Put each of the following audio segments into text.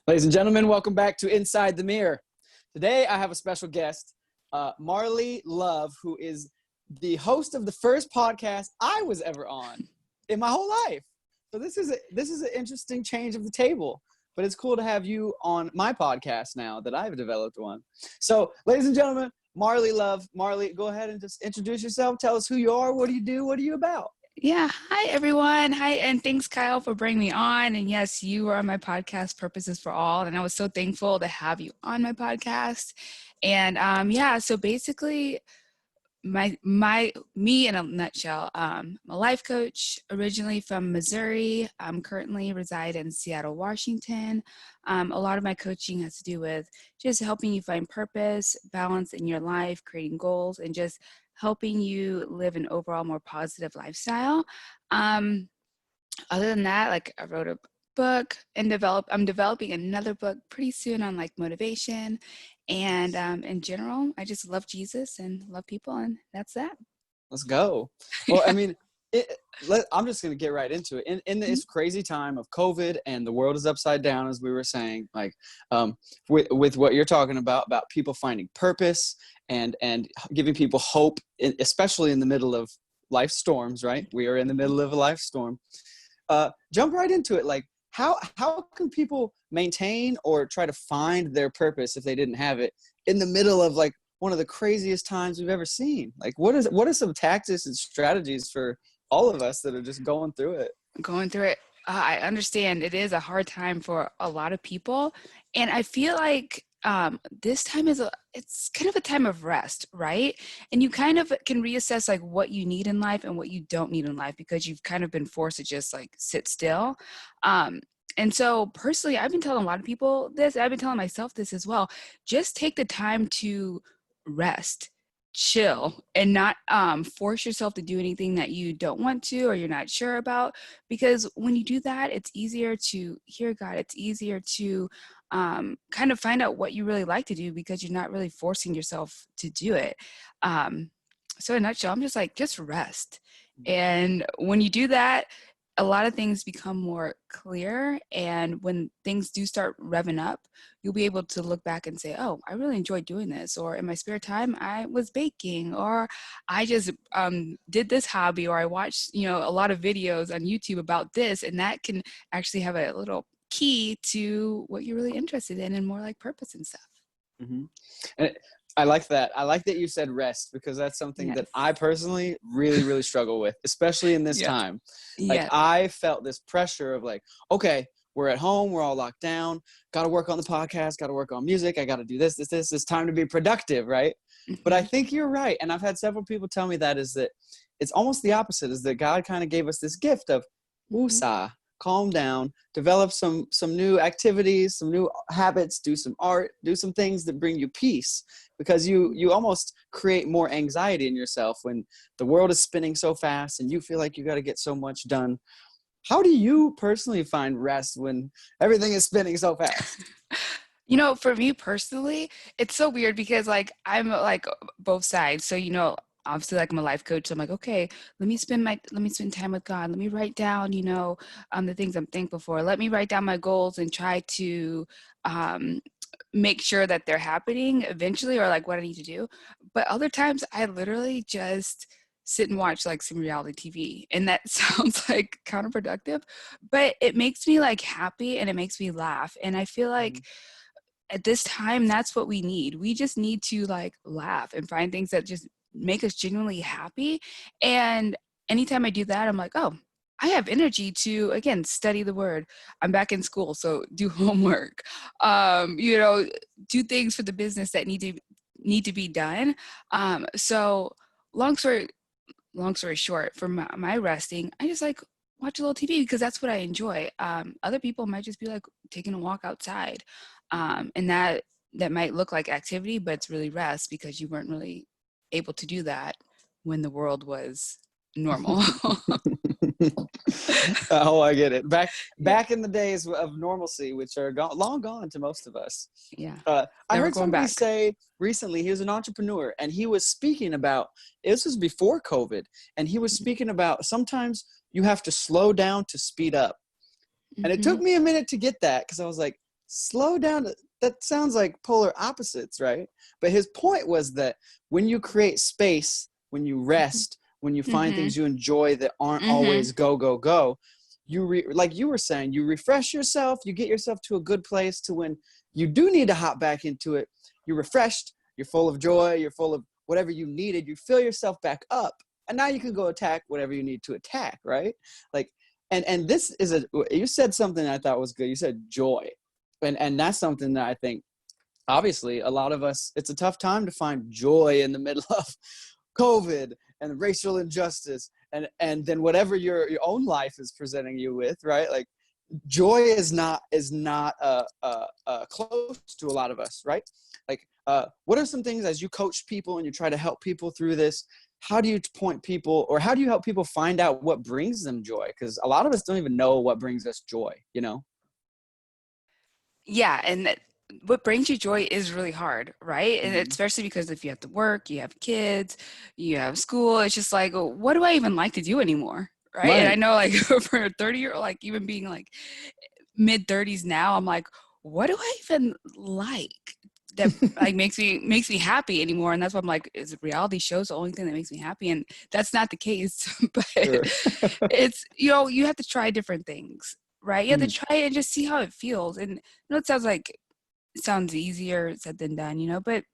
Ladies and gentlemen, welcome back to Inside the Mirror. Today, I have a special guest, Marlie Love, who is the host of the first podcast I was ever on in my whole life. So this is an interesting change of the table, but it's cool to have you on my podcast now that I've developed one. So, ladies and gentlemen, Marlie Love. Marlie, go ahead and just introduce yourself. Tell us who you are. What do you do? What are you about? Yeah. Hi, everyone. Hi. And thanks, Kyle, for bringing me on. And yes, you were on my podcast, Purposes for All. And I was so thankful to have you on my podcast. And so basically, me in a nutshell, I'm a life coach originally from Missouri. I'm currently reside in Seattle, Washington. A lot of my coaching has to do with just helping you find purpose, balance in your life, creating goals, and just helping you live an overall more positive lifestyle. Other than that, like I wrote a book and I'm developing another book pretty soon on like motivation. And in general, I just love Jesus and love people, and that's that. Let's go. Well, I mean, I'm just going to get right into it. In this crazy time of COVID and the world is upside down, as we were saying, like with what you're talking about people finding purpose and giving people hope, especially in the middle of life storms, right? We are in the middle of a life storm. Jump right into it. Like, how can people maintain or try to find their purpose if they didn't have it in the middle of like one of the craziest times we've ever seen? Like, what are some tactics and strategies for all of us that are just going through it? I understand it is a hard time for a lot of people. And I feel like this time it's kind of a time of rest, right? And you kind of can reassess like what you need in life and what you don't need in life, because you've kind of been forced to just like sit still. And so personally, I've been telling a lot of people this, I've been telling myself this as well. Just take the time to rest, chill, and not force yourself to do anything that you don't want to or you're not sure about. Because when you do that, it's easier to hear God. It's easier to kind of find out what you really like to do, because you're not really forcing yourself to do it. So in a nutshell, I'm just like, just rest. And when you do that, a lot of things become more clear. And when things do start revving up, you'll be able to look back and say, oh, I really enjoyed doing this. Or in my spare time, I was baking, or I just did this hobby, or I watched, a lot of videos on YouTube about this. And that can actually have a little key to what you're really interested in and more like purpose and stuff. Mm-hmm. And I like that. I like that you said rest, because that's something that I personally really, really struggle with, especially in this time. Like I felt this pressure of like, okay, we're at home, we're all locked down, got to work on the podcast, got to work on music. I got to do this. It's time to be productive. Right. Mm-hmm. But I think you're right. And I've had several people tell me that it's almost the opposite, is that God kind of gave us this gift of woosah. Calm down, develop some new activities, some new habits, do some art, do some things that bring you peace, because you almost create more anxiety in yourself when the world is spinning so fast and you feel like you got to get so much done. How do you personally find rest when everything is spinning so fast? For me personally, it's so weird because like I'm like both sides. So, obviously, like I'm a life coach, so I'm like, okay, let me spend time with God. Let me write down, the things I'm thankful for. Let me write down my goals and try to make sure that they're happening eventually, or like what I need to do. But other times I literally just sit and watch like some reality TV, and that sounds like counterproductive, but it makes me like happy and it makes me laugh. And I feel like at this time, that's what we need. We just need to like laugh and find things that just make us genuinely happy. And anytime I do that, I'm like, oh, I have energy to, again, study the word. I'm back in school, so do homework, do things for the business that need to be done. So long story short, for my resting, I just like watch a little TV, because that's what I enjoy. Other people might just be like taking a walk outside. And that might look like activity, but it's really rest, because you weren't really able to do that when the world was normal. Oh, I get it. Back in the days of normalcy, which are long gone to most of us. Yeah. I heard somebody say recently, he was an entrepreneur, and he was speaking about, this was before COVID, and he was speaking about sometimes you have to slow down to speed up. And it took me a minute to get that, because I was like, slow down. That sounds like polar opposites, right? But his point was that when you create space, when you rest, when you find Mm-hmm. things you enjoy that aren't Mm-hmm. always go, go, go, like you were saying, you refresh yourself, you get yourself to a good place to when you do need to hop back into it, you're refreshed, you're full of joy, you're full of whatever you needed, you fill yourself back up, and now you can go attack whatever you need to attack, right? Like, and this is you said something I thought was good. You said joy. And that's something that I think, obviously, a lot of us, it's a tough time to find joy in the middle of COVID and racial injustice and then whatever your own life is presenting you with, right? Like, joy is not close to a lot of us, right? Like, what are some things, as you coach people and you try to help people through this, how do you point people, or how do you help people find out what brings them joy? Because a lot of us don't even know what brings us joy, you know? Yeah, and what brings you joy is really hard, right? And Mm-hmm. especially because if you have to work, you have kids, you have school, it's just like, oh, what do I even like to do anymore? Right. And I Right. know, like, for a 30-year, like, even being like mid 30s now, I'm like, what do I even like that like makes me happy anymore? And that's why I'm like, is reality shows the only thing that makes me happy? And that's not the case. But Sure. it's, you have to try different things, right? You have to Mm-hmm. try it and just see how it feels. And it sounds easier said than done, but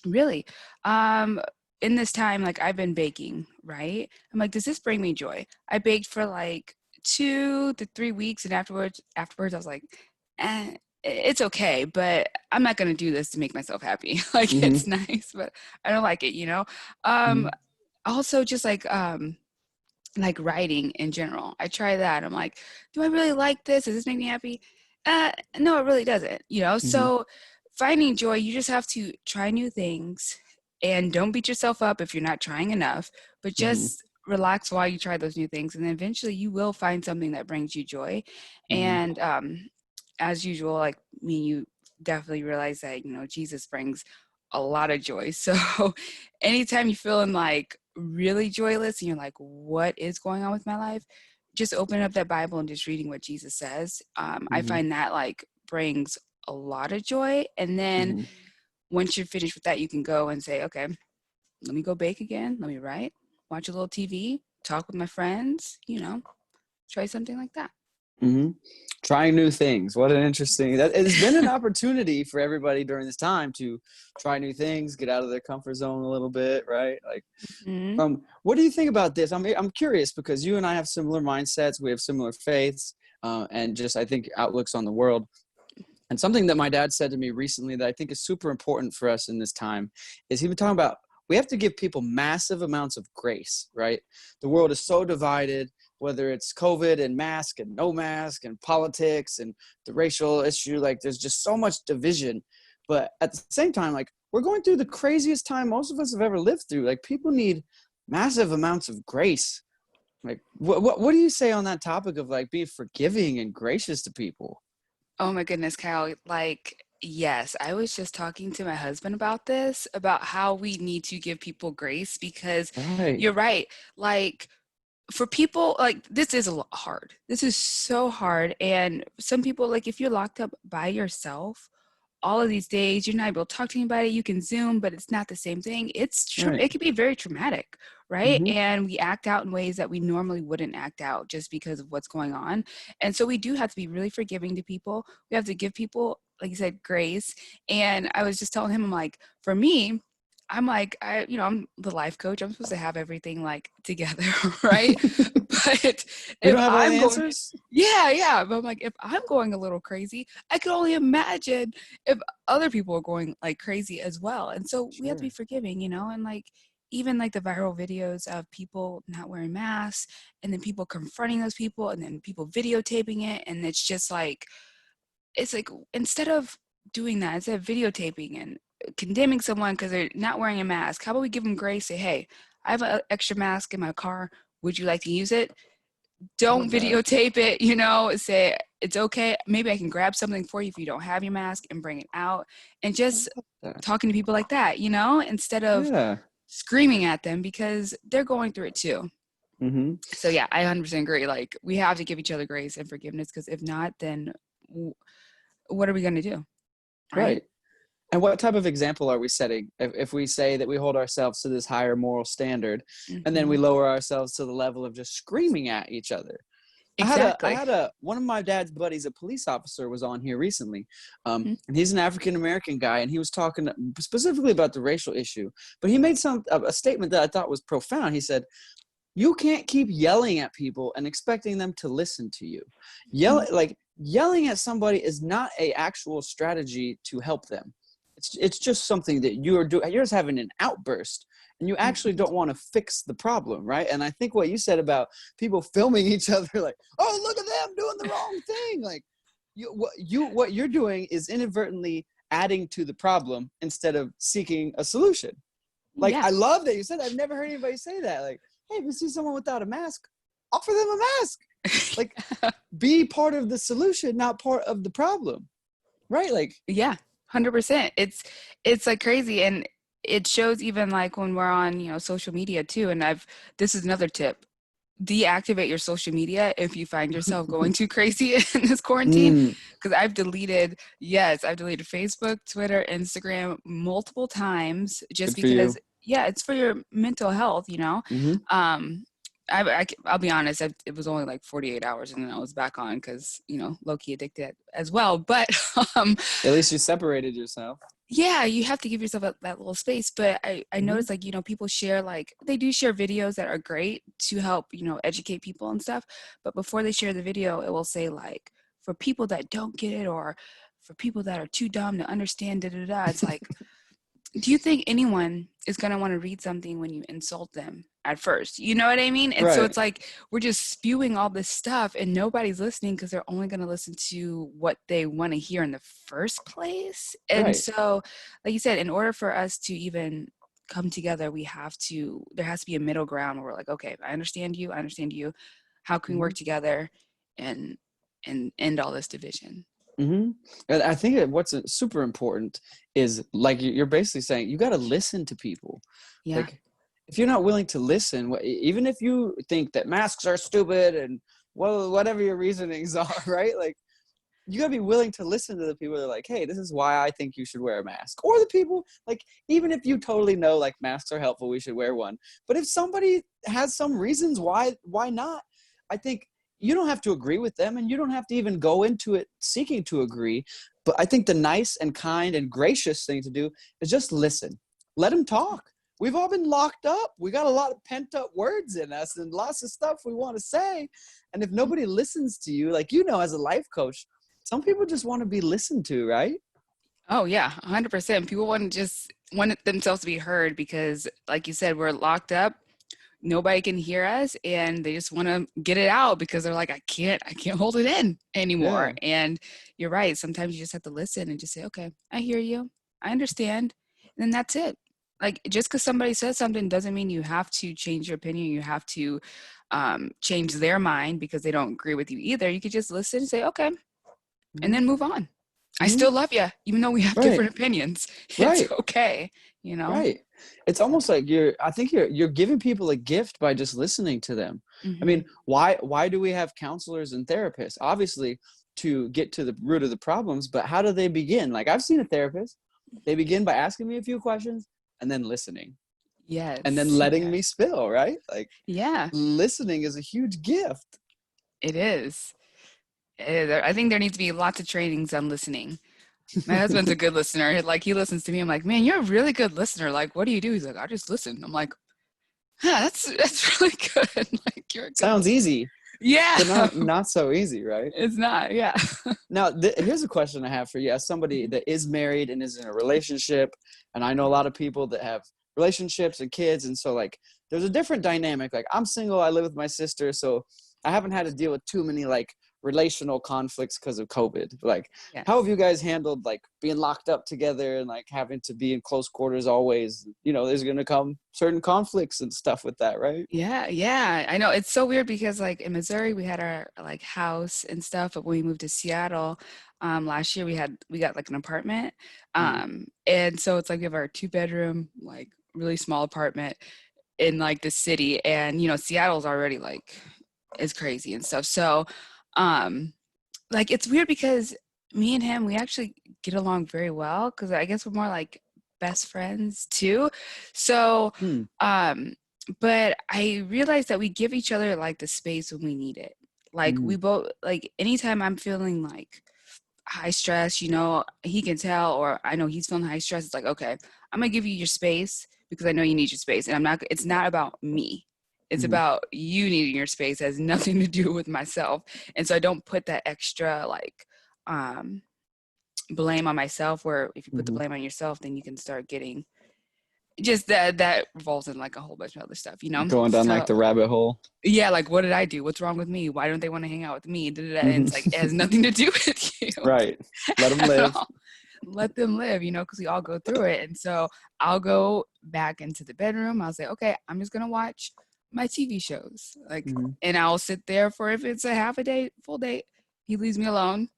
really, um, in this time, like, I've been baking, right? I'm like, does this bring me joy? I baked for like 2 to 3 weeks, and afterwards, I was like, it's okay, but I'm not gonna do this to make myself happy. Like, Mm-hmm. it's nice, but I don't like it. Um, also, just like writing in general. I try that. I'm like, do I really like this? Does this make me happy? No, it really doesn't. Mm-hmm. So finding joy, you just have to try new things and don't beat yourself up if you're not trying enough, but Mm-hmm. just relax while you try those new things. And then eventually you will find something that brings you joy. Mm-hmm. And as usual, like me, you definitely realize that, Jesus brings a lot of joy. So anytime you're feeling like really joyless and you're like, what is going on with my life? Just open up that Bible and just reading what Jesus says. I Mm-hmm. find that like brings a lot of joy. And then Mm-hmm. once you're finished with that, you can go and say, okay, let me go bake again. Let me write, watch a little TV, talk with my friends, try something like that. Mm-hmm. Trying new things. What an interesting, that it's been an opportunity for everybody during this time to try new things, get out of their comfort zone a little bit, right? Like, Mm-hmm. what do you think about this? I'm curious because you and I have similar mindsets. We have similar faiths, and just, I think, outlooks on the world. And something that my dad said to me recently that I think is super important for us in this time is he was talking about, we have to give people massive amounts of grace, right? The world is so divided, whether it's COVID and mask and no mask and politics and the racial issue, like, there's just so much division. But at the same time, like, we're going through the craziest time most of us have ever lived through. Like, people need massive amounts of grace. Like, what do you say on that topic of, like, being forgiving and gracious to people? Oh my goodness, Kyle. Like, yes, I was just talking to my husband about this, about how we need to give people grace because Right. you're right. Like, for people, like, this is a lot hard. This is so hard. And some people, like, if you're locked up by yourself, all of these days you're not able to talk to anybody. You can Zoom, but it's not the same thing. Right. It can be very traumatic, right? Mm-hmm. And we act out in ways that we normally wouldn't act out just because of what's going on. And so we do have to be really forgiving to people. We have to give people, like you said, grace. And I was just telling him, I'm like, for me, I'm like, I'm the life coach. I'm supposed to have everything like together, right? But We if don't have all the I'm going, answers? yeah, yeah. But I'm like, if I'm going a little crazy, I can only imagine if other people are going like crazy as well. And so we have to be Sure. forgiving, and like even like the viral videos of people not wearing masks and then people confronting those people and then people videotaping it. And it's like instead of doing that, instead of videotaping and condemning someone because they're not wearing a mask, how about we give them grace? Say, hey, I have an extra mask in my car. Would you like to use it? I Don't love that. videotape it, say it's okay. Maybe I can grab something for you if you don't have your mask and bring it out. And I just love that. talking to people like that, instead of Yeah. screaming at them because they're going through it too. Mm-hmm. So yeah, I 100% agree. Like we have to give each other grace and forgiveness because if not, then what are we going to do? Right. And what type of example are we setting if we say that we hold ourselves to this higher moral standard and then we lower ourselves to the level of just screaming at each other? Exactly. I had one of my dad's buddies, a police officer, was on here recently. And he's an African-American guy, and he was talking specifically about the racial issue. But he made a statement that I thought was profound. He said, you can't keep yelling at people and expecting them to listen to you. Yelling at somebody is not a actual strategy to help them. It's just something that you're doing. You're just having an outburst, and you actually don't want to fix the problem, right? And I think what you said about people filming each other, like, oh, look at them doing the wrong thing. Like, what you're doing is inadvertently adding to the problem instead of seeking a solution. Like, I love that you said that. I've never heard anybody say that. Like, hey, if you see someone without a mask, offer them a mask. Like, be part of the solution, not part of the problem, right? Like, 100%. It's like crazy, and it shows even like when we're on social media too. And this is another tip: deactivate your social media if you find yourself going too crazy in this quarantine. Because I've deleted Facebook, Twitter, Instagram multiple times just because it's for your mental health. I'll be honest, it was only like 48 hours and then I was back on because, low-key addicted as well. But at least you separated yourself. Yeah, you have to give yourself that little space. But I noticed like, people share, like, they do share videos that are great to help, educate people and stuff. But before they share the video, it will say like, for people that don't get it or for people that are too dumb to understand, It's like, do you think anyone is going to want to read something when you insult them at first? You know what I mean? And so it's like, we're just spewing all this stuff and nobody's listening because they're only going to listen to what they want to hear in the first place. And so, like you said, in order for us to even come together, there has to be a middle ground where we're like, okay, I understand you. How can we work together and end all this division? And I think what's super important is, like, you're basically saying you got to listen to people. Like, if you're not willing to listen, even if you think that masks are stupid and whatever your reasonings are, right? Like, you got to be willing to listen to the people that are like, hey, this is why I think you should wear a mask. Or the people, like, even if you totally know like masks are helpful, we should wear one. But if somebody has some reasons why not, I think you don't have to agree with them, and you don't have to even go into it seeking to agree. But I think the nice and kind and gracious thing to do is just listen. Let them talk. We've all been locked up. We got a lot of pent up words in us and lots of stuff we want to say. And if nobody listens to you, like, as a life coach, some people just want to be listened to, right? Oh yeah, 100%. People want themselves to be heard because, like you said, we're locked up. Nobody can hear us and they just want to get it out because they're like, I can't hold it in anymore. And you're right. Sometimes you just have to listen and just say, okay, I hear you. I understand. And then that's it. Like, just because somebody says something doesn't mean you have to change your opinion. You have to change their mind because they don't agree with you either. You could just listen and say, okay, and then move on. I still love you, even though we have different opinions. It's okay. Right. It's almost like you're giving people a gift by just listening to them. I mean, why do we have counselors and therapists? Obviously to get to the root of the problems, but how do they begin? Like, I've seen a therapist. They begin by asking me a few questions and then listening. Yes. And then letting me spill, right? Like, listening is a huge gift. It is. I think there needs to be lots of trainings on listening. My husband's a good listener. Like, he listens to me. I'm like, man, you're a really good listener. Like, what do you do? He's like, I just listen. I'm like, that's really good. Like, you're a good Sounds listener. easy. Yeah. But not so easy, right? It's not, yeah. Now, here's a question I have for you. As somebody that is married and is in a relationship, and I know a lot of people that have relationships and kids, and so, like, there's a different dynamic. Like, I'm single. I live with my sister, so I haven't had to deal with too many, like, relational conflicts because of COVID. Like, how have you guys handled, like, being locked up together and, like, having to be in close quarters always? There's going to come certain conflicts and stuff with that, right? Yeah. I know. It's so weird because, like, in Missouri, we had our, like, house and stuff, but when we moved to Seattle last year, we got like an apartment. And so it's like we have our 2-bedroom, like, really small apartment in, like, the city, and Seattle's already, like, is crazy and stuff. So like, it's weird because me and him, we actually get along very well because I guess we're more like best friends too. So, but I realized that we give each other like the space when we need it. Like we both, like anytime I'm feeling like high stress, he can tell, or I know he's feeling high stress. It's like, okay, I'm gonna give you your space because I know you need your space, and it's not about me. It's about you needing your space. It has nothing to do with myself. And so I don't put that extra like blame on myself, where if you put the blame on yourself, then you can start getting just that revolves in like a whole bunch of other stuff, Going down like the rabbit hole. Yeah, like what did I do? What's wrong with me? Why don't they want to hang out with me? And it's like it has nothing to do with you. Right. Let them live. Let them live, because we all go through it. And so I'll go back into the bedroom. I'll say, okay, I'm just gonna watch my TV shows, like, and I'll sit there for, if it's a half a day, full day, he leaves me alone.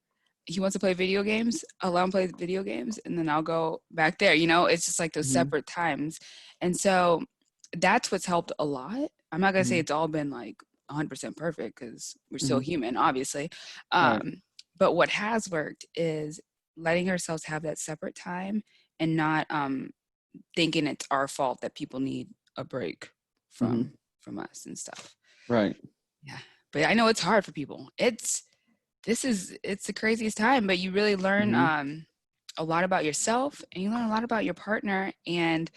He wants to play video games, I'll let him play video games, and then I'll go back there. It's just like those separate times. And so that's what's helped a lot. I'm not gonna say it's all been like 100% perfect because we're still human, obviously. Right. But what has worked is letting ourselves have that separate time and not thinking it's our fault that people need a break from us and stuff. Right. Yeah. But I know it's hard for people. It's the craziest time, but you really learn a lot about yourself, and you learn a lot about your partner, and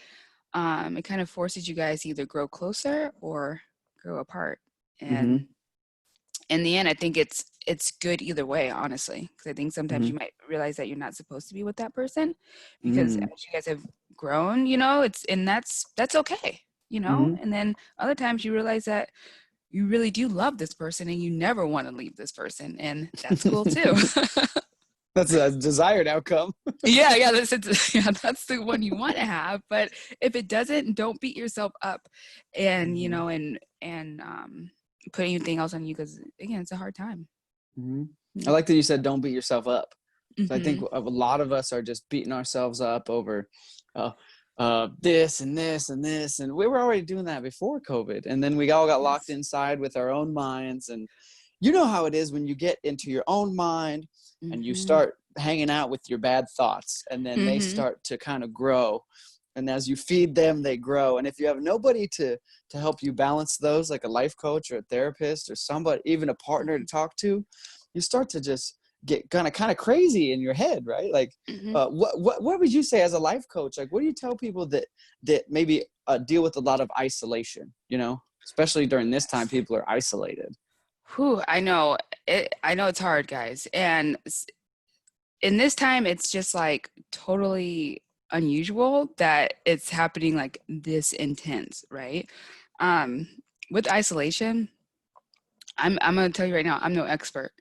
it kind of forces you guys to either grow closer or grow apart. And in the end, I think it's good either way, honestly, because I think sometimes you might realize that you're not supposed to be with that person because as you guys have grown, that's okay, and then other times you realize that you really do love this person and you never want to leave this person, and that's cool too. That's a desired outcome. Yeah, that's the one you want to have. But if it doesn't, don't beat yourself up, and and put anything else on you, because again, it's a hard time. I like that you said don't beat yourself up. So I think a lot of us are just beating ourselves up over this and this and this, and we were already doing that before COVID, and then we all got locked inside with our own minds. And you know how it is when you get into your own mind and you start hanging out with your bad thoughts, and then they start to kind of grow, and as you feed them, they grow. And if you have nobody to help you balance those, like a life coach or a therapist or somebody, even a partner to talk to, you start to just get kind of crazy in your head, right? Like what would you say as a life coach? Like, what do you tell people that maybe deal with a lot of isolation, especially during this time, people are isolated? I know it's hard, guys. And in this time, it's just like totally unusual that it's happening like this intense, right? With isolation, I'm going to tell you right now, I'm no expert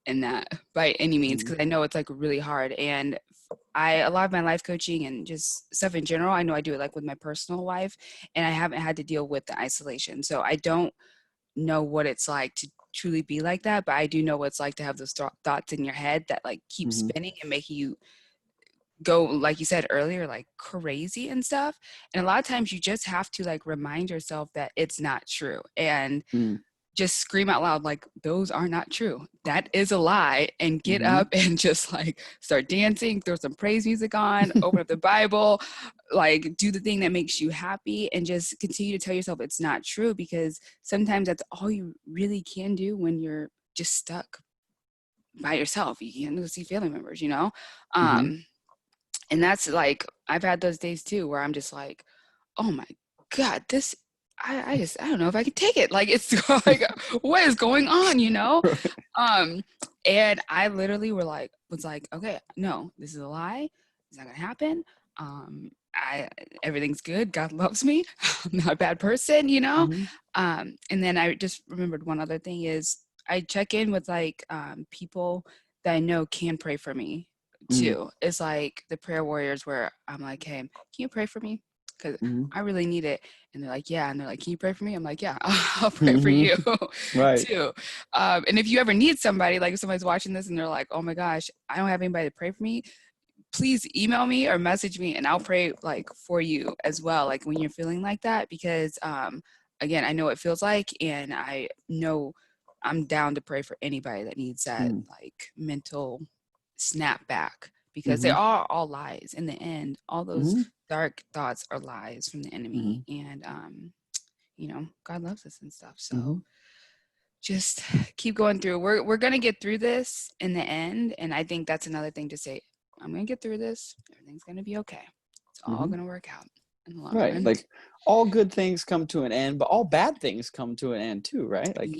in that by any means, because I know it's like really hard. And a lot of my life coaching and just stuff in general, I know I do it like with my personal life, and I haven't had to deal with the isolation. So I don't know what it's like to truly be like that, but I do know what it's like to have those thoughts in your head that like keep spinning and making you go, like you said earlier, like crazy and stuff. And a lot of times you just have to like remind yourself that it's not true, and just scream out loud, like, those are not true. That is a lie. And get up and just like start dancing, throw some praise music on, open up the Bible, like do the thing that makes you happy, and just continue to tell yourself it's not true, because sometimes that's all you really can do when you're just stuck by yourself. You can't go see family members, and that's like, I've had those days too, where I'm just like, oh my God, this, I don't know if I can take it. Like, it's like, what is going on, and I literally was like, okay, no, this is a lie. It's not gonna happen. Everything's good. God loves me. I'm not a bad person, and then I just remembered one other thing is I check in with like people that I know can pray for me too. It's like the prayer warriors, where I'm like, hey, can you pray for me? Because I really need it. And they're like, yeah. And they're like, can you pray for me? I'm like, yeah, I'll pray for you too. And if you ever need somebody, like if somebody's watching this and they're like, oh my gosh, I don't have anybody to pray for me, please email me or message me, and I'll pray like for you as well, like when you're feeling like that. Because again, I know what it feels like, and I know I'm down to pray for anybody that needs that like mental snap back, because they are all lies in the end. All those dark thoughts are lies from the enemy. And you know, God loves us and stuff. So just keep going through. We're gonna get through this in the end. And I think that's another thing to say. I'm gonna get through this. Everything's gonna be okay. It's all gonna work out in the long run. Like all good things come to an end, but all bad things come to an end too, right? Like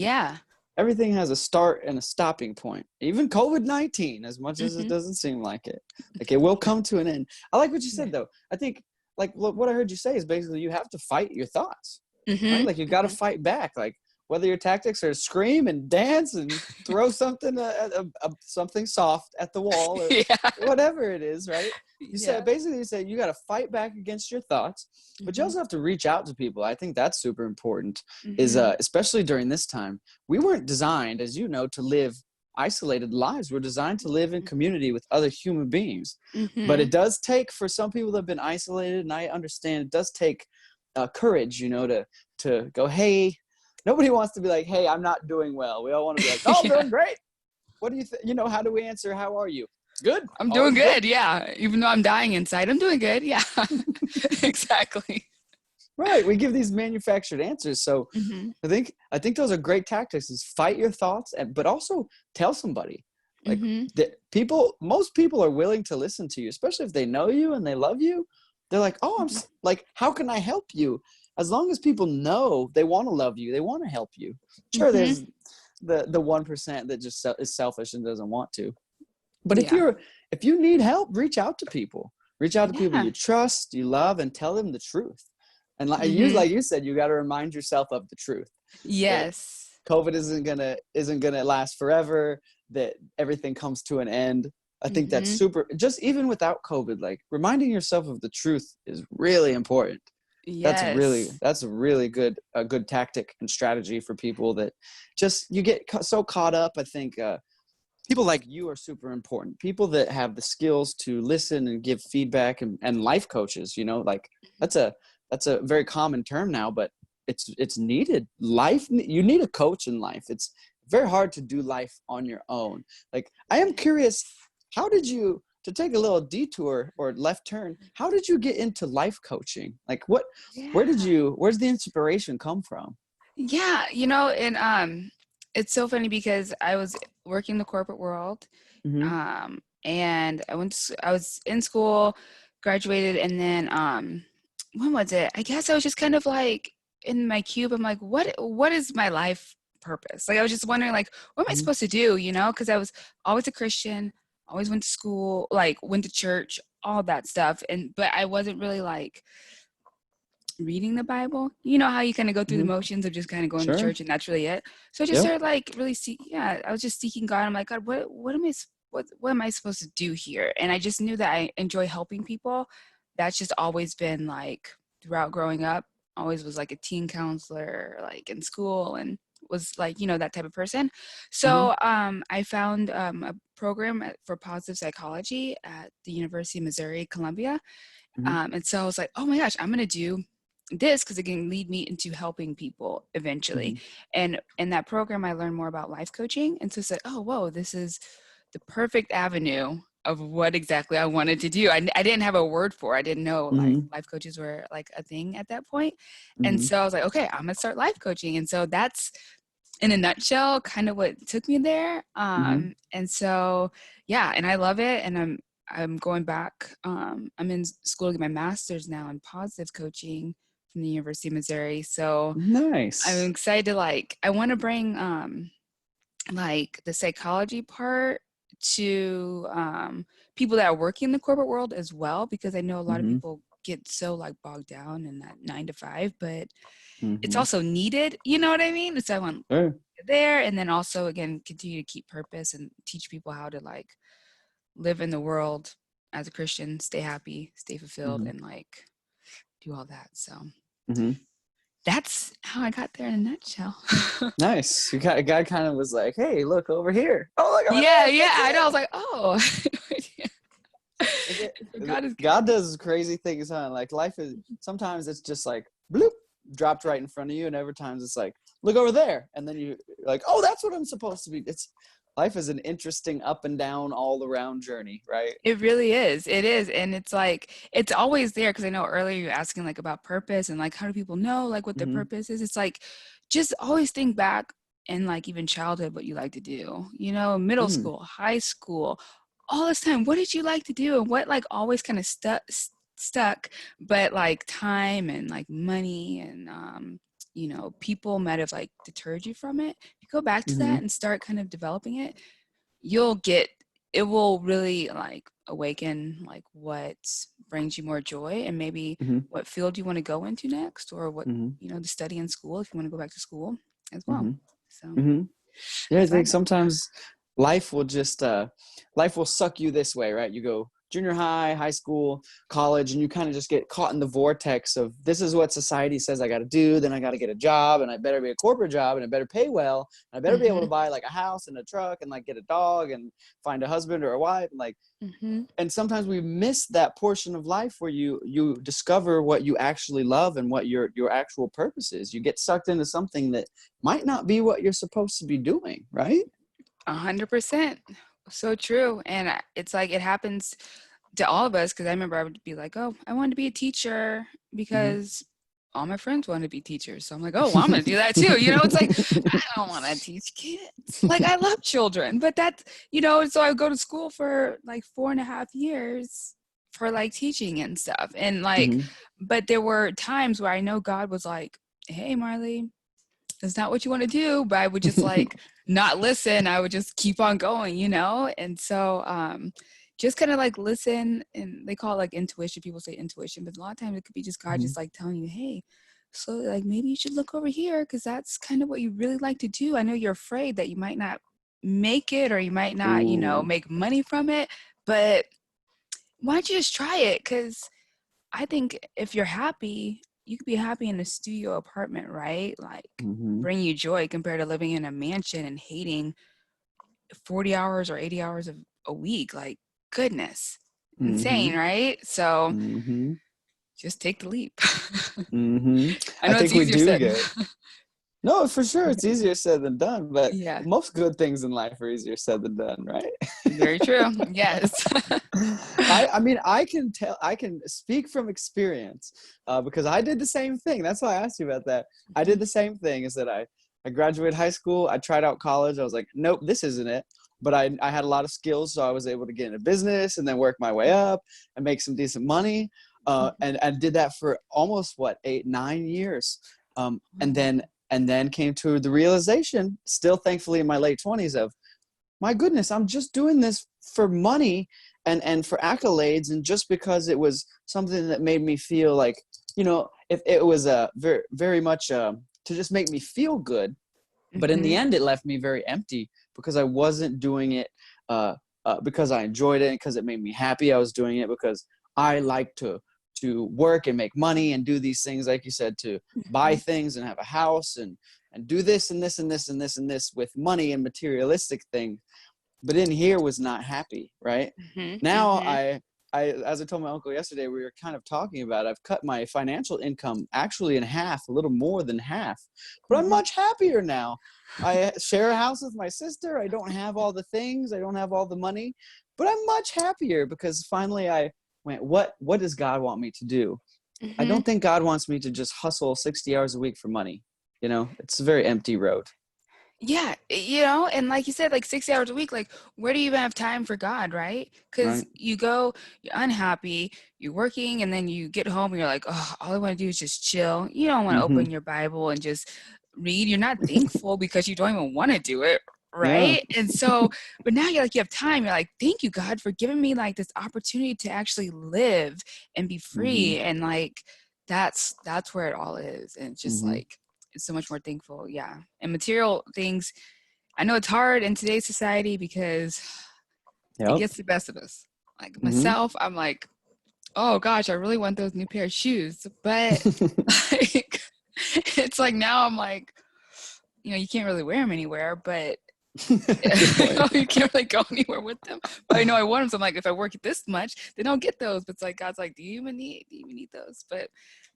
everything has a start and a stopping point. Even COVID-19, as much as it doesn't seem like it. Like it will come to an end. I like what you said though. I think like what I heard you say is basically you have to fight your thoughts. Right? Like you got to fight back. Like whether your tactics are scream and dance and throw something something soft at the wall or whatever it is, right? You said basically you got to fight back against your thoughts, but you also have to reach out to people. I think that's super important. Is especially during this time, we weren't designed, as you know, to live isolated lives. We're designed to live in community with other human beings. But it does take, for some people that have been isolated, and I understand it does take courage, you know, to go, hey. Nobody wants to be like, hey, I'm not doing well. We all want to be like, oh, I'm doing great. What do you think? You know, how do we answer? How are you? Good. I'm doing good. Yeah. Even though I'm dying inside, I'm doing good. Yeah. Exactly. Right. We give these manufactured answers. So I think those are great tactics, is fight your thoughts, but also tell somebody. Like most people are willing to listen to you, especially if they know you and they love you. They're like, oh, I'm like, how can I help you? As long as people know they want to love you, they want to help you. Sure, there's the 1% that just is selfish and doesn't want to. But if you need help, reach out to people. Reach out to people you trust, you love, and tell them the truth. And like you said, you got to remind yourself of the truth. Yes. That COVID isn't gonna last forever. That everything comes to an end. I think that's super. Just even without COVID, like reminding yourself of the truth is really important. That's a really good tactic and strategy for people that just you get so caught up. I think people like you are super important. People that have the skills to listen and give feedback, and life coaches, you know, like that's a very common term now, but it's needed. You need a coach in life. It's very hard to do life on your own. Like I am curious, how did you, to take a little detour or left turn, how did you get into life coaching? Like where's the inspiration come from? Yeah, you know, and it's so funny because I was working in the corporate world, and I was in school, graduated, and then when was it? I guess I was just kind of like in my cube. I'm like, what is my life purpose? Like I was just wondering, like, what am I supposed to do? You know, because I was always a Christian. Always went to school, like went to church, all that stuff. But I wasn't really like reading the Bible. You know how you kind of go through the motions of just kind of going to church and that's really it. So I just started like really I was just seeking God. I'm like, God, what am I supposed to do here? And I just knew that I enjoy helping people. That's just always been like throughout growing up, always was like a teen counselor, like in school, and was like, you know, that type of person. So I found a program for positive psychology at the University of Missouri, Columbia. And so I was like, oh my gosh, I'm going to do this because it can lead me into helping people eventually. And in that program, I learned more about life coaching. And so I said, oh, whoa, this is the perfect avenue of what exactly I wanted to do. I didn't have a word for it. I didn't know like life coaches were like a thing at that point. And so I was like, okay, I'm going to start life coaching. And so that's in a nutshell kind of what took me there. And so, yeah, and I love it. And I'm going back. I'm in school to get my master's now in positive coaching from the University of Missouri. So nice. I'm excited to I want to bring like the psychology part to people that are working in the corporate world as well, because I know a lot of people get so like bogged down in that 9 to 5, but it's also needed, you know what I mean? So I want there, and then also again continue to keep purpose and teach people how to like live in the world as a Christian, stay happy, stay fulfilled, and like do all that. So that's how I got there in a nutshell. Nice. God kind of was like, hey, look over here. Oh, look. Yeah. I know. I was like, oh. God does crazy things, huh? Like life is, sometimes it's just like bloop, dropped right in front of you, and every time it's like, look over there, and then you're like, oh, that's what I'm supposed to be. It's life is an interesting up and down all around journey, right? It really is. It is. And it's like, it's always there. Cause I know earlier you're asking like about purpose and like, how do people know like what their Mm-hmm. purpose is? It's like, just always think back in like even childhood, what you like to do, middle school, high school, all this time, what did you like to do? And what like always kind of stuck, but like time and like money and, people might have like deterred you from it. If you go back to Mm-hmm. that and start kind of developing it, you'll get it will really like awaken like what brings you more joy and maybe Mm-hmm. what field you want to go into next or what Mm-hmm. to study in school if you want to go back to school as well. Mm-hmm. So Mm-hmm. Yeah, I that's what I think got. sometimes life will just life will suck you this way, right? You go junior high, high school, college, and you kind of just get caught in the vortex of this is what society says I got to do. Then I got to get a job, and I better be a corporate job, and I better pay well, and I better be able to Mm-hmm. buy like a house and a truck, and like get a dog, and find a husband or a wife, and like. Mm-hmm. And sometimes we miss that portion of life where you discover what you actually love and what your actual purpose is. You get sucked into something that might not be what you're supposed to be doing, right? 100%. So true. And it's like it happens to all of us because I remember I would be like, oh, I wanted to be a teacher Mm-hmm. because all my friends want to be teachers. So I'm like, oh, well, I'm going to do that too. It's like, I don't want to teach kids. Like, I love children, but that's, so I would go to school for like 4.5 years for like teaching and stuff. And like, Mm-hmm. but there were times where I know God was like, hey, Marlie, that's not what you want to do. But I would just like not listen. I would just keep on going, And so, just kind of like listen, and they call it like intuition. People say intuition, but a lot of times it could be just God just like telling you, hey, so like maybe you should look over here because that's kind of what you really like to do. I know you're afraid that you might not make it or you might not, Ooh. make money from it, but why don't you just try it? Because I think if you're happy, you could be happy in a studio apartment, right? Like Mm-hmm. bring you joy compared to living in a mansion and hating 40 hours or 80 hours of a week. Like, goodness, Mm-hmm. insane, right? So Mm-hmm. just take the leap. Mm-hmm. I I know it's think we easier do said. get. No, for sure, it's easier said than done. But Yeah, most good things in life are easier said than done, right? very true. Yes. I mean, I can tell, I can speak from experience because I did the same thing. That's why I asked you about that. I did the same thing. Is that I graduated high school. I tried out college. I was like, nope, this isn't it. But I had a lot of skills, so I was able to get into business and then work my way up and make some decent money. And did that for almost 8-9 years. And then came to the realization, still thankfully in my late 20s, of my goodness, I'm just doing this for money and for accolades, and just because it was something that made me feel like, if it was very very much to just make me feel good. But in the Mm-hmm. end, it left me very empty because I wasn't doing it because I enjoyed it and because it made me happy. I was doing it because I like to work and make money and do these things, like you said, to buy Mm-hmm. things and have a house and do this and this and this and this and this with money and materialistic things. But in here was not happy, right? Mm-hmm. Now Mm-hmm. as I told my uncle yesterday, we were kind of talking about, I've cut my financial income actually in half, a little more than half, but I'm Mm-hmm. much happier now. I share a house with my sister. I don't have all the things. I don't have all the money, but I'm much happier because finally I went, what does God want me to do? I Mm-hmm. don't think God wants me to just hustle 60 hours a week for money. It's a very empty road. Yeah, and like you said, like 60 hours a week, like where do you even have time for God, right? Because Right. you're unhappy, you're working, and then you get home and you're like, oh, all I want to do is just chill. You don't want to Mm-hmm. open your Bible and just read. You're not thankful because you don't even want to do it, Yeah. right? And so, but now you're like, you have time. You're like, thank you, God, for giving me like this opportunity to actually live and be Mm-hmm. free. And like, that's where it all is. And it's just Mm-hmm. like, it's so much more thankful. Yeah. And material things, I know it's hard in today's society because it Yep. gets the best of us. Like Mm-hmm. myself, I'm like, oh gosh, I really want those new pair of shoes. But like, it's like now I'm like, you can't really wear them anywhere, but Good point. you can't really go anywhere with them. But I know I want them. So I'm like, if I work this much, then I'll get those. But it's like God's like, do you even need those? But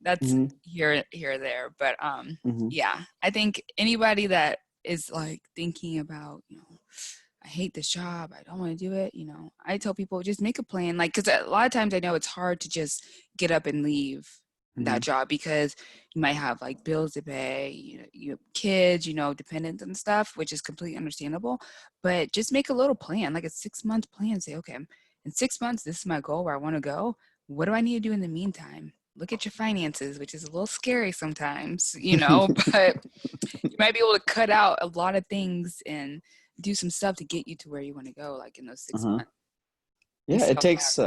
that's Mm-hmm. here or there. But Mm-hmm. yeah, I think anybody that is like thinking about, I hate this job. I don't want to do it. You know, I tell people just make a plan. Like, because a lot of times I know it's hard to just get up and leave that job because you might have like bills to pay, you have kids, dependents and stuff, which is completely understandable. But just make a little plan, like a 6-month plan. Say, okay, in 6 months, this is my goal where I want to go. What do I need to do in the meantime? Look at your finances, which is a little scary sometimes, but you might be able to cut out a lot of things and do some stuff to get you to where you want to go, like in those 6 months. Yeah, it takes,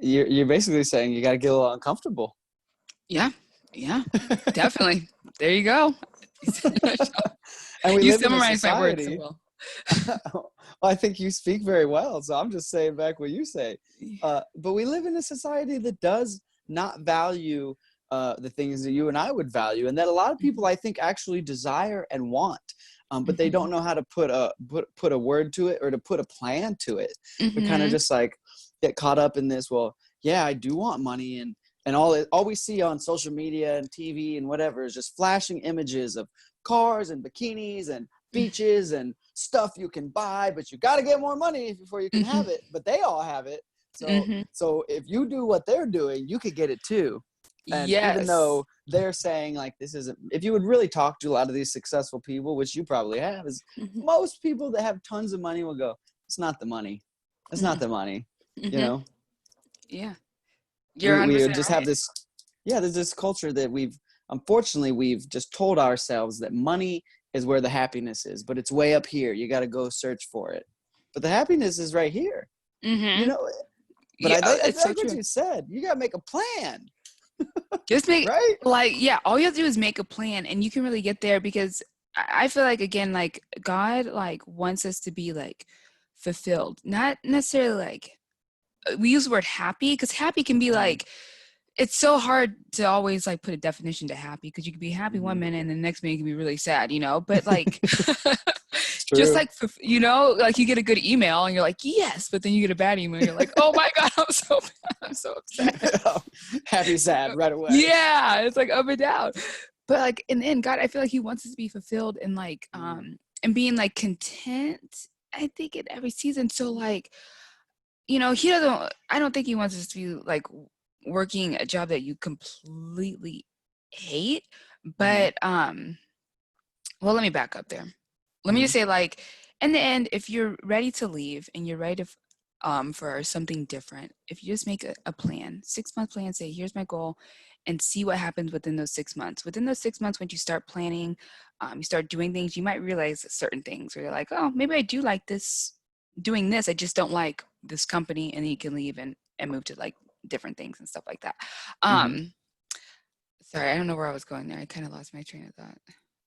you're basically saying you got to get a little uncomfortable. Yeah, definitely. There you go. And we you live in a summarized my words society. so well. Well, I think you speak very well, so I'm just saying back what you say. But we live in a society that does not value the things that you and I would value, and that a lot of people, I think, actually desire and want, but they don't know how to put a word to it or to put a plan to it. They kind of just like get caught up in this. Well, yeah, I do want money, and all we see on social media and TV and whatever is just flashing images of cars and bikinis and beaches and stuff you can buy, but you got to get more money before you can have it. But they all have it. So if you do what they're doing, you could get it too. And even though they're saying like this isn't, if you would really talk to a lot of these successful people, which you probably have, is most people that have tons of money will go, it's not the money. It's not the money. Yeah. We just have this, there's this culture that we've just told ourselves that money is where the happiness is, but it's way up here. You got to go search for it. But the happiness is right here. But I like what you said. You got to make a plan. Just make, right? All you have to do is make a plan, and you can really get there, because I feel like, again, like God like wants us to be like fulfilled, not necessarily like, we use the word happy, because happy can be like, it's so hard to always like put a definition to happy, because you can be happy one minute and the next minute you can be really sad, but like just like, like you get a good email and you're like, yes, but then you get a bad email and you're like, oh my God, I'm so upset. Happy, sad right away. Yeah, it's like up and down. But like in the end, God, I feel like he wants us to be fulfilled and like and being like content, I think, in every season. So like, I don't think he wants us to be like working a job that you completely hate. But well, let me back up there. Let me just say, like, in the end, if you're ready to leave and you're ready to for something different, if you just make a plan, 6-month plan, say, here's my goal, and see what happens within those 6 months. Within those 6 months, when you start planning, you start doing things, you might realize certain things where you're like, oh, maybe I do like this, doing this, I just don't like this company, and then you can leave and move to like different things and stuff like that. Sorry, I don't know where I was going there. I kind of lost my train of thought.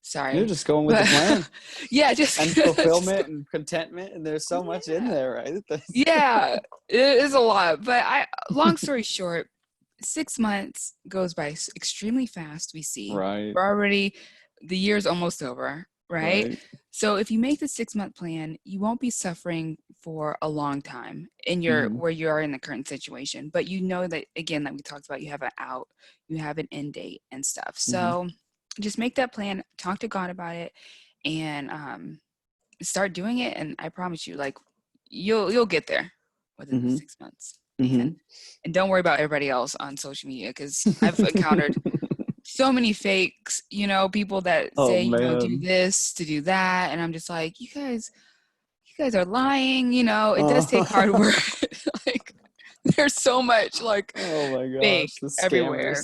Sorry. You're just going with the plan. Just and fulfillment and contentment, and there's so much in there, right? It is a lot. But long story short, 6 months goes by extremely fast. We see, right? We're already, the year's almost over, right? So if you make the 6-month plan, you won't be suffering for a long time in your where you are in the current situation. But that, again, like we talked about, you have an out, you have an end date and stuff. So just make that plan, talk to God about it, and start doing it. And I promise you, like, you'll get there within the 6 months. And don't worry about everybody else on social media, because I've encountered so many fakes, people that say, do this to do that. And I'm just like, you guys are lying. It does take hard work. Like, there's so much like fake everywhere.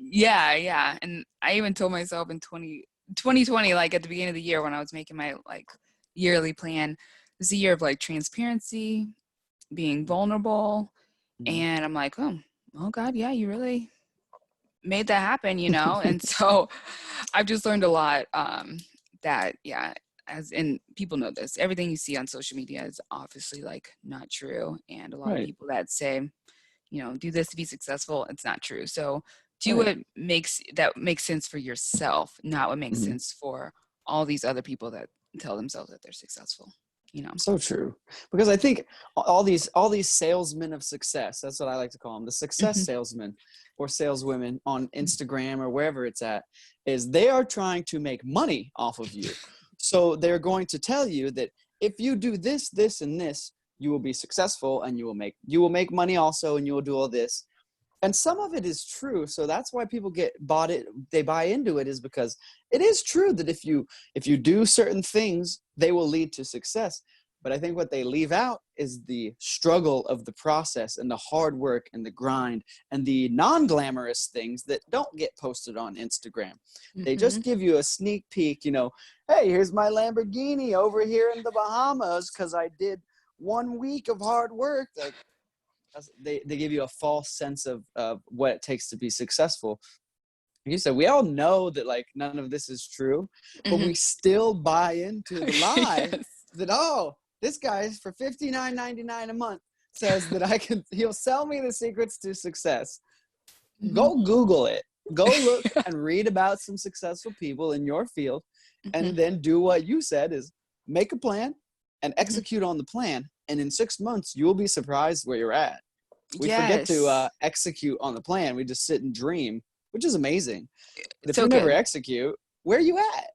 Yeah. And I even told myself in 2020, like at the beginning of the year when I was making my like yearly plan, this is a year of like transparency, being vulnerable. And I'm like, oh God, yeah, you really made that happen, And so I've just learned a lot that, and people know this, everything you see on social media is obviously like not true. And a lot of people that say, do this to be successful, it's not true. So do what makes sense for yourself, not what makes sense for all these other people that tell themselves that they're successful. So true. Because I think all these salesmen of success, that's what I like to call them, the success salesmen or saleswomen on Instagram or wherever it's at, is they are trying to make money off of you. So they're going to tell you that if you do this, this, and this, you will be successful, and you will make money also, and you will do all this. And some of it is true. So that's why people they buy into it, is because it is true that if you do certain things, they will lead to success. But I think what they leave out is the struggle of the process and the hard work and the grind and the non-glamorous things that don't get posted on Instagram. They just give you a sneak peek, hey, here's my Lamborghini over here in the Bahamas because I did 1 week of hard work. Like, they give you a false sense of what it takes to be successful. You said, we all know that like none of this is true, but we still buy into the lie that, oh, this guy for $59.99 a month says that he'll sell me the secrets to success. Go Google it. Go look and read about some successful people in your field, and then do what you said, is make a plan and execute on the plan. And in 6 months, you'll be surprised where you're at. We forget to execute on the plan. We just sit and dream, which is amazing. But if you never execute, where are you at?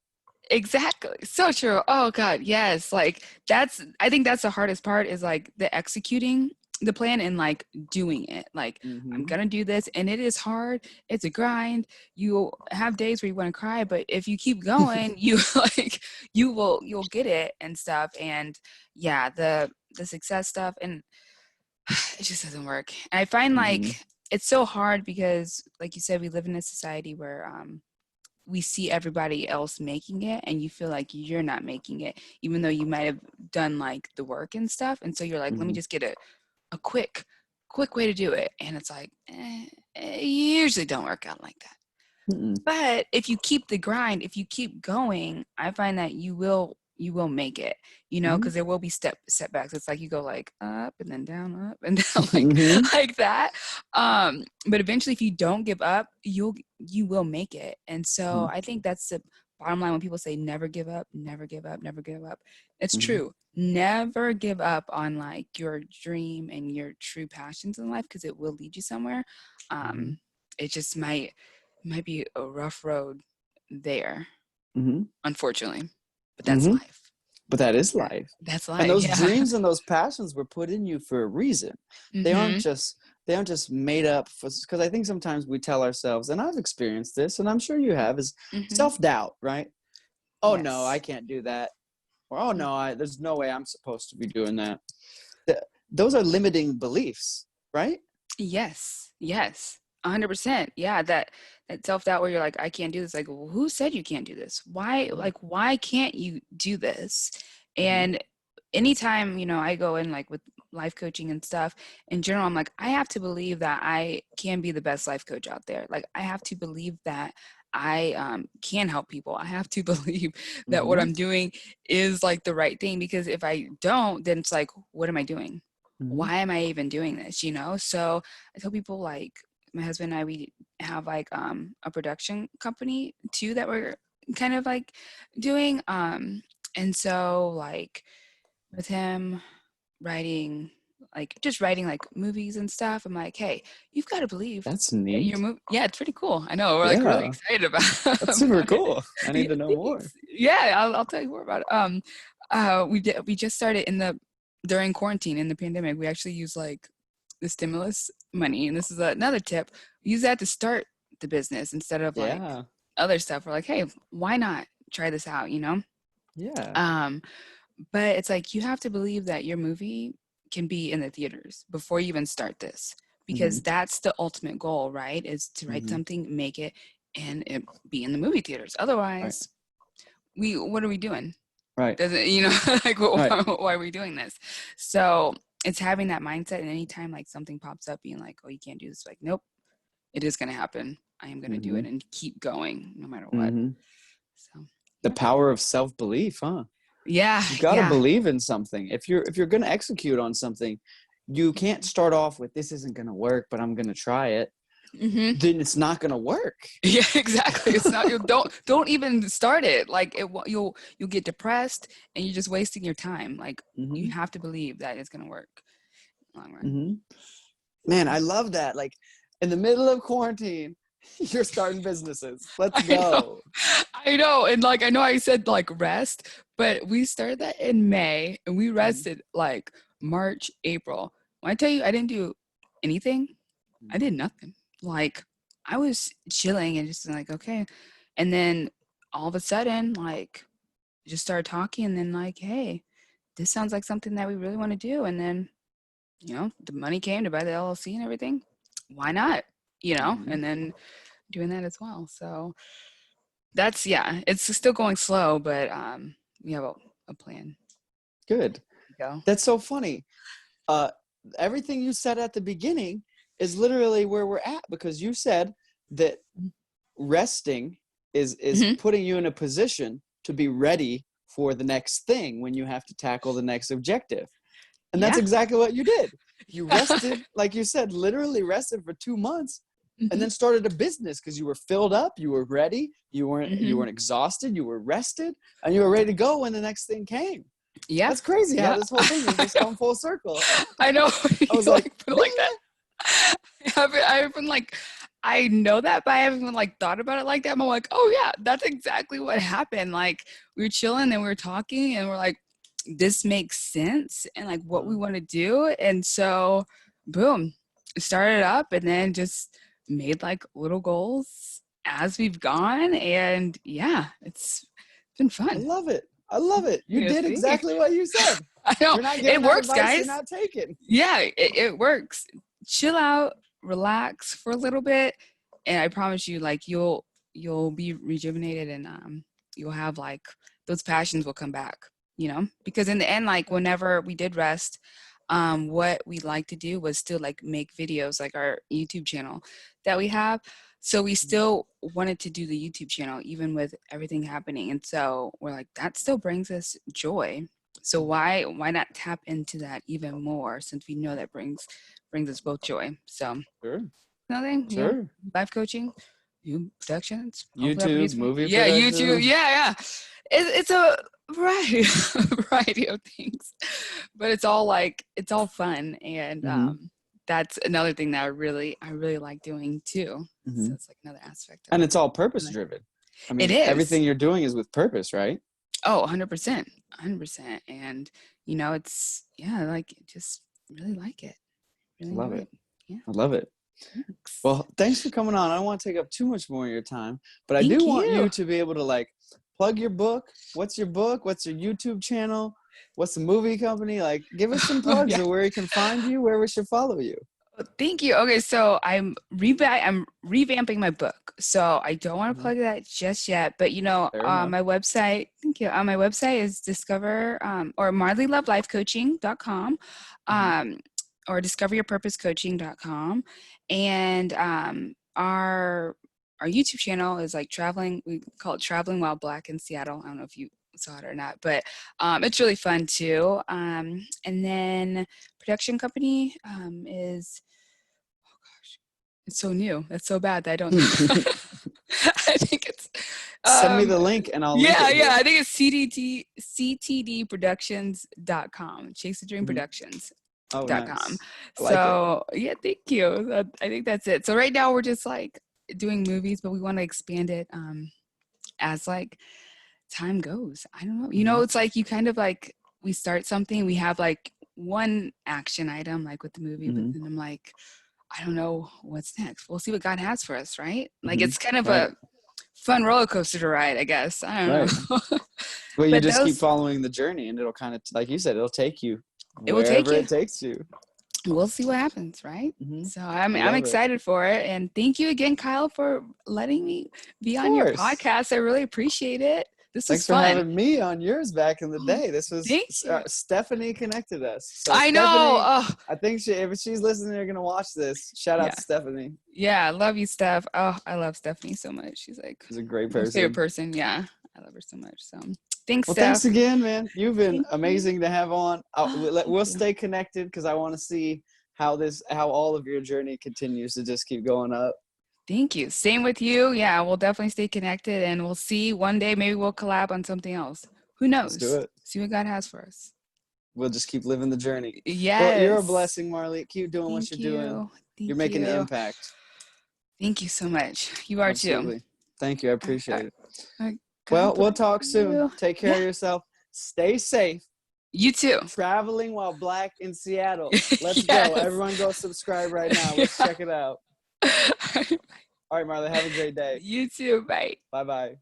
Exactly. So true. Oh God. Yes. Like I think that's the hardest part, is like the executing the plan and like doing it. Like, I'm going to do this, and it is hard. It's a grind. You have days where you want to cry, but if you keep going, you'll get it and stuff. And yeah, the success stuff, and it just doesn't work. And I find like it's so hard because, like you said, we live in a society where, we see everybody else making it, and you feel like you're not making it, even though you might have done like the work and stuff. And so you're like, let me just get a quick way to do it. And it's like, it usually don't work out like that. But if you keep the grind, if you keep going, I find that you will make it, because there will be setbacks. It's like you go like up and then down, up and down, like that. But eventually, if you don't give up, you will make it. And so I think that's the bottom line when people say never give up, never give up, never give up. It's true. Never give up on like your dream and your true passions in life, because it will lead you somewhere. It just might be a rough road there, unfortunately. But that's life. But that is life. That's life. And those dreams and those passions were put in you for a reason. They aren't just made up because I think sometimes we tell ourselves, and I've experienced this, and I'm sure you have, is self-doubt, right? Oh no, I can't do that. Or oh no, there's no way I'm supposed to be doing that. Those are limiting beliefs, right? Yes. 100%. Yeah, that self-doubt where you're like, I can't do this. Like, well, who said you can't do this? Why can't you do this? And anytime, I go in like with life coaching and stuff in general, I'm like, I have to believe that I can be the best life coach out there. Like, I have to believe that I can help people. I have to believe that what I'm doing is like the right thing, because if I don't, then it's like, what am I doing? Why am I even doing this? So I tell people, like, my husband and I, we have like a production company too that we're kind of like doing. And so like with him writing like movies and stuff, I'm like, hey, you've got to believe that's neat. Your movie. Yeah, it's pretty cool. I know, we're like really excited about it. That's super cool. I need to know more. Yeah, I'll tell you more about it. We just started during quarantine in the pandemic. We actually used like the stimulus money, and this is another tip, use that to start the business instead of like other stuff. We're like, hey, why not try this out, but it's like you have to believe that your movie can be in the theaters before you even start this, because that's the ultimate goal, right? Is to write something, make it, and it be in the movie theaters. Otherwise what are we doing? Right. Doesn't like why are we doing this? So it's having that mindset, and anytime like something pops up being like, oh, you can't do this, like, nope, it is going to happen. I am going to do it and keep going no matter what. So the power of self-belief, huh? Yeah. You got to believe in something. If you're going to execute on something, you can't start off with, this isn't going to work, but I'm going to try it. Then it's not going to work. Yeah, exactly. It's not. Don't even start it. Like you'll get depressed, and you're just wasting your time. Like you have to believe that it's going to work in the long run. Man, I love that. Like in the middle of quarantine, You're starting businesses. Let's go. I know. And like, I know I said like rest, but we started that in May and we rested like March, April. When I tell you I didn't do anything, I did nothing. Like I was chilling and just like, okay. And then all of a sudden, like just started talking and then like, hey, this sounds like something that we really want to do. And then, you know, the money came to buy the LLC and everything. Why not? You know, and then doing that as well. So that's, yeah, it's still going slow, but we have a plan. Good. Go. That's so funny. Everything you said at the beginning is literally where we're at, because you said that resting is putting you in a position to be ready for the next thing when you have to tackle the next objective. And that's exactly what you did. You rested, like you said, literally rested for 2 months and then started a business because you were filled up, you were ready, you weren't exhausted, you were rested, and you were ready to go when the next thing came. Yeah. That's crazy how this whole thing has just come full circle. I know. I was like that. I haven't like, I know that, but I haven't even like thought about it like that. I'm like, oh yeah, that's exactly what happened. Like we were chilling and we were talking and we're like, this makes sense and like what we want to do. And so boom, started up and then just made like little goals as we've gone. And yeah, it's been fun. I love it. I love it. You did exactly what you said. I know. You're not giving it works, advice, guys. You're not taking. Yeah, it works. Chill out, relax for a little bit, and I promise you, like you'll be rejuvenated, and you'll have like those passions will come back. You know, because in the end, like whenever we did rest, what we like to do was still like make videos, like our YouTube channel that we have. So we still wanted to do the YouTube channel even with everything happening. And so we're like, that still brings us joy. So why not tap into that even more, since we know that brings us both joy. So nothing, sure. You know, life coaching, productions, YouTube, movie YouTube, yeah. It's a variety of things, but it's all fun, and that's another thing that I really like doing too. So it's like another aspect of and it's all purpose driven. I mean, it is. Everything you're doing is with purpose, right? Oh, 100%. And you know, it's like just really like it. Really love it. Yeah. I love it. Thanks. Well, thanks for coming on. I don't want to take up too much more of your time, but I Thank do you. want you to be able to like plug your book. What's your book? What's your YouTube channel? What's the movie company? Like, give us some plugs of where we can find you, where we should follow you. Thank you. Okay, so I'm revamping my book, so I don't want to plug that just yet. But you know, my website. Thank you. My website is discover or MarlieLoveLifeCoaching.com, or discoveryourpurposecoaching.com, and our YouTube channel is like traveling. We call it Traveling While Black in Seattle. I don't know if you saw it or not, but it's really fun too. And then production company is, oh gosh, it's so new. That's so bad that I don't know. I think it's send me the link and I'll link it here. I think it's ctdproductions.com, Chase the Dream Productions.com. Nice. So yeah, thank you. I think that's it. So right now we're just like doing movies, but we want to expand it as like time goes. I don't know. You know, it's like you kind of like, we start something, we have like one action item like with the movie, but then I'm like, I don't know what's next. We'll see what God has for us, right? Like it's kind of a fun roller coaster to ride, I guess. I don't know. Well, you just keep following the journey and it'll kind of, like you said, it'll take you wherever it takes you. We'll see what happens, right? So I'm excited for it. And thank you again, Kyle, for letting me be on your podcast. I really appreciate it. Thanks for having me on yours back in the day. This was Stephanie connected us. So I know. I think if she's listening, you're gonna watch this. Shout out to Stephanie. Yeah, I love you, Steph. Oh, I love Stephanie so much. She's a great person. Favorite person. Yeah, I love her so much. So thanks, Steph. Thanks again, man. You've been amazing to have on. We'll stay connected because I want to see how all of your journey continues to just keep going up. Thank you. Same with you. Yeah, we'll definitely stay connected and we'll see one day, maybe we'll collab on something else. Who knows? Let's do it. See what God has for us. We'll just keep living the journey. Yes. Well, you're a blessing, Marlie. Keep doing what you're doing. You're making an impact. Thank you so much. You are Absolutely. too. Thank you. I appreciate it. Well, we'll talk soon. Take care of yourself. Stay safe. You too. Traveling while Black in Seattle. Let's go. Everyone go subscribe right now. Let's check it out. All right, Marlie, have a great day. You too. Bye. Bye-bye.